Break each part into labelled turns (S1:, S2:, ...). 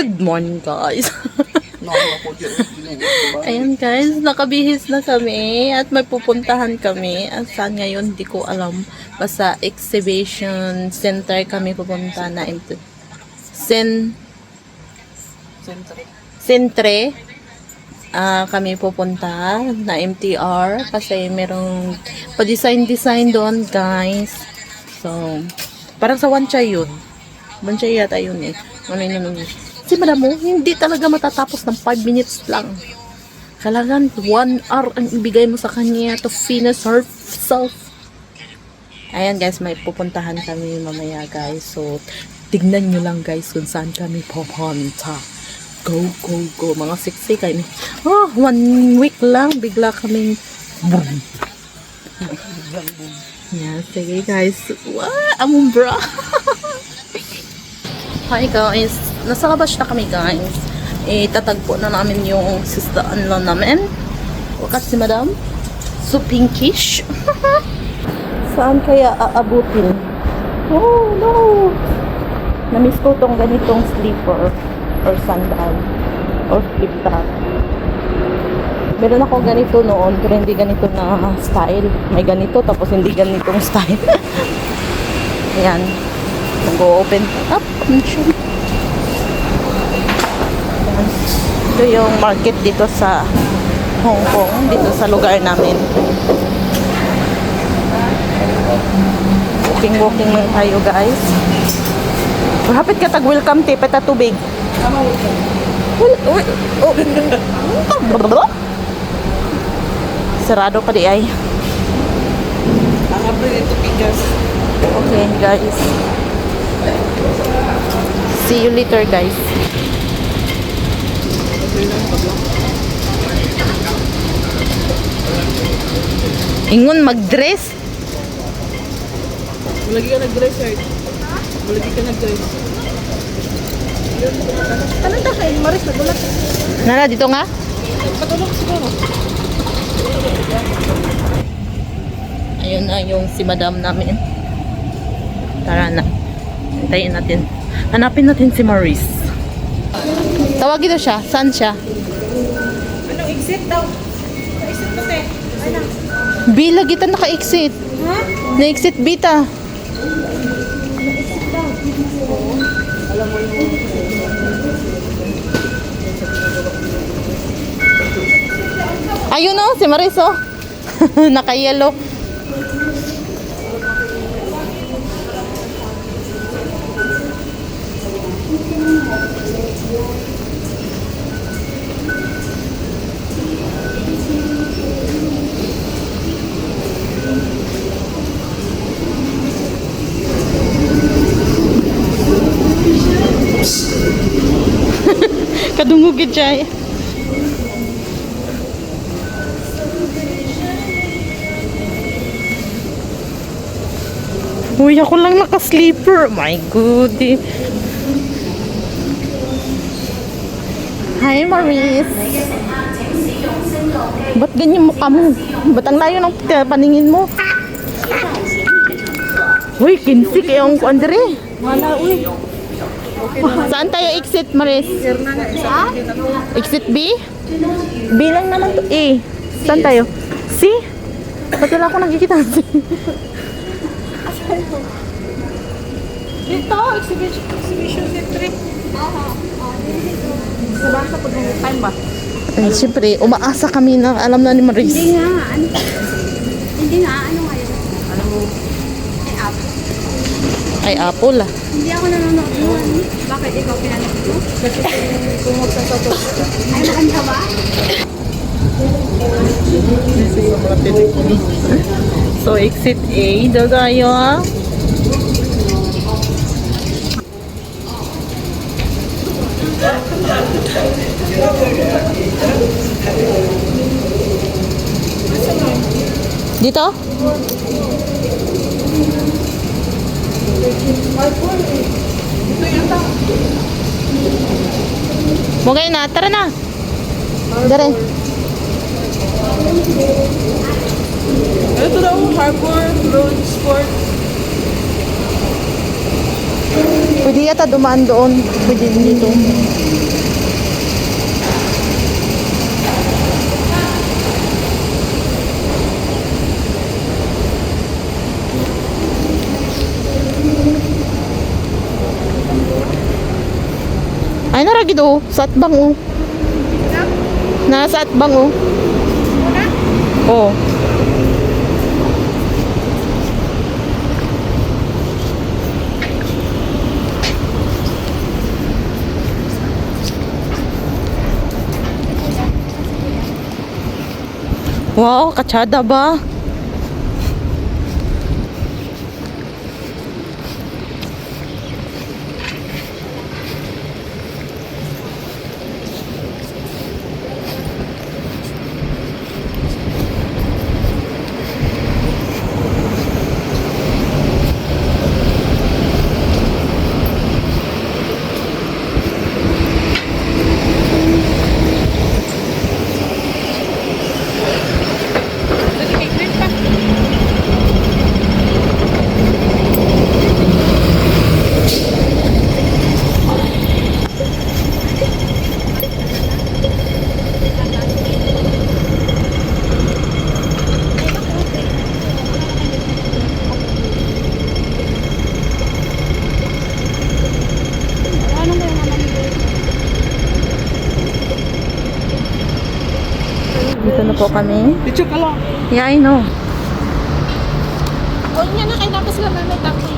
S1: Good morning, guys. Ayan, guys. Nakabihis na kami at may pupuntahan kami. At saan ngayon, di ko alam. Basta exhibition center kami pupunta na Sentre. Kami pupunta na MTR kasi merong pa-design doon, guys. So, parang sa Wanchay yun. Wanchay yata yun eh. Si madam mo, hindi talaga matatapos ng 5 minutes lang. Kailangan 1 hour ang ibigay mo sa kanya to finish herself. Ayan, guys, may pupuntahan kami mamaya, guys. So, tignan nyo lang, guys, kung saan kami pupunta. Go, go, go. Mga sexy kayo. 1 week lang, bigla kaming boom. Yeah, sige, guys. Among bra. Hi, guys. Nasa labas na kami, guys. Tatagpo na namin yung sistaan lang namin. Wakat si madam. So pinkish. Saan kaya aabutin? Oh, no. Namiss ko tong ganitong slipper or sandal or flip-top. Meron ako ganito noon pero hindi ganito na style. May ganito tapos hindi ganitong style. Ayan. Mag-open up. Ito yung market dito sa Hong Kong. Dito sa lugar namin. Walking lang tayo, guys. Hapit ka tag-welcome tea. Peta tubig. Sarado pa di ay. Okay, guys. See you later, guys. Ingon mag-dress?
S2: Malagi ka nag-dress, sir. Malagi ka nag-dress. Anong ta kayo? Maris, nagulat.
S1: Nana, dito nga?
S2: Patulog siguro.
S1: Ayun na yung si madam namin. Tara na. Hintayin natin. Hanapin natin si Maris. Tawagin na siya. Saan siya?
S2: Anong exit daw? Exit mo, te. Ano?
S1: B, lagi ta naka-exit.
S2: Ha?
S1: Na-exit B ta. Ayun o, si Maris o. Naka-yellow. Kadungugid siya eh. Uy, ako lang naka-sleeper. My goodie. Hi, Maris. Ba't ganyan mukha mo? Ba't ang layo ng paningin mo? Uy, kinsik eh ang Andre.
S2: Wala, uy.
S1: Saan tayo exit, Maris? Exit B? B lang naman to. A. Saan tayo? C? Ba't wala ako nakikita? C?
S2: Dito, exhibition center. Sa basa pag time ba?
S1: Ay, siyempre, umaasa kami na alam na ni Maris.
S3: Hindi nga, ano ngayon?
S2: Ano mo?
S1: Ay, apple ah.
S3: Hindi ako nanonood nun. Bakit ikaw pinanood mo?
S2: Kasi kung magsasagot.
S3: Ay, maganda ba?
S1: So, exit A. Daw tayo ah. Dito? Mugay na, tara na. Dere.
S2: Ito daw, Harbor Road Sport.
S1: Pwede yata dumaan doon. Pwede din dito. Ay, naragid oh. Sa atbang oh. Nasa atbang oh. Oh. Wow, katsada ba? Dito na po kami.
S2: Dito ka lang.
S1: Yeah, I know.
S2: O niya na kay tapos na may taxi.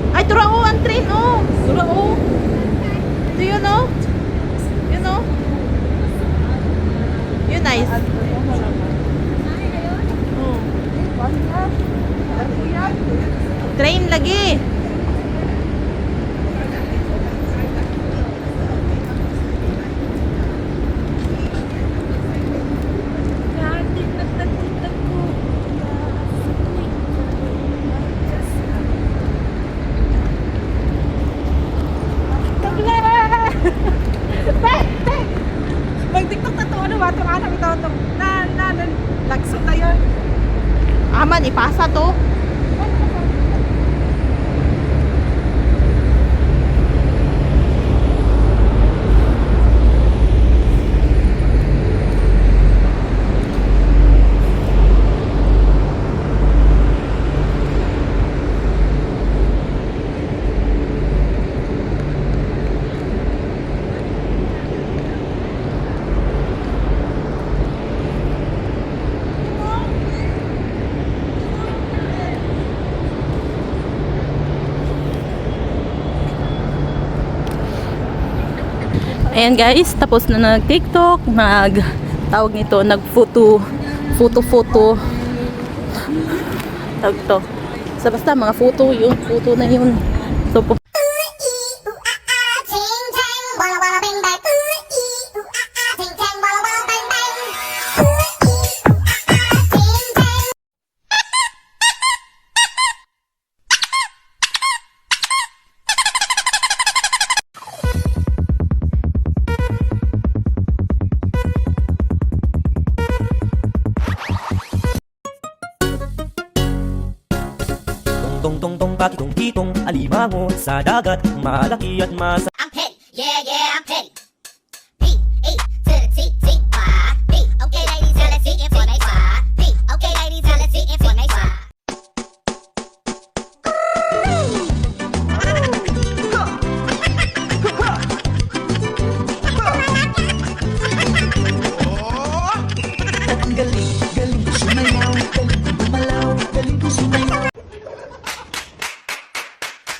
S1: Ay, turao ang train, oh. Turao. Do you know? You know? You nice. Oh. Train lagi.
S2: Mag-tiktok na to, ano ba? Ito anak ito. Lagso na yun.
S1: Aman, ipasa to. Ayan guys, tapos na nag-TikTok, tawag nito, nag-photo. Tawag to. Basta mga photo na yun. So,
S4: pakitong-kitong alimango sa dagat, malaki at
S5: I'm petty, yeah, yeah, I'm petty. P-E to the T-T-Y. P, okay, ladies, now let's see information. P, okay, ladies, now let's see information.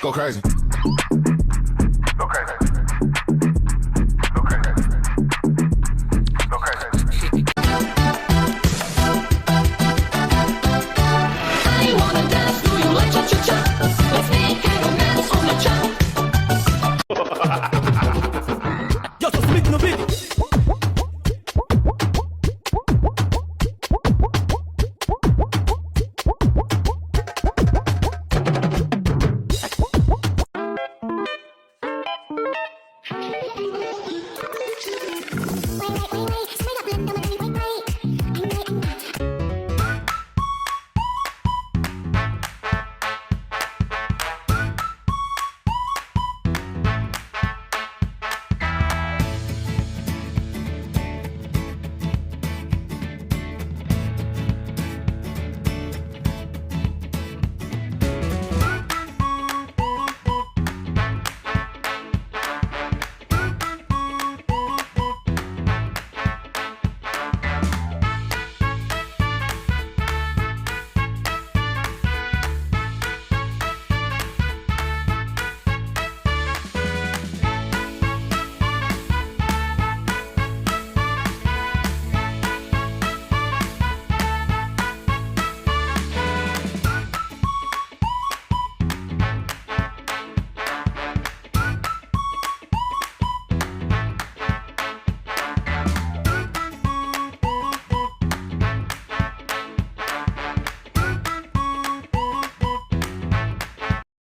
S6: Go crazy.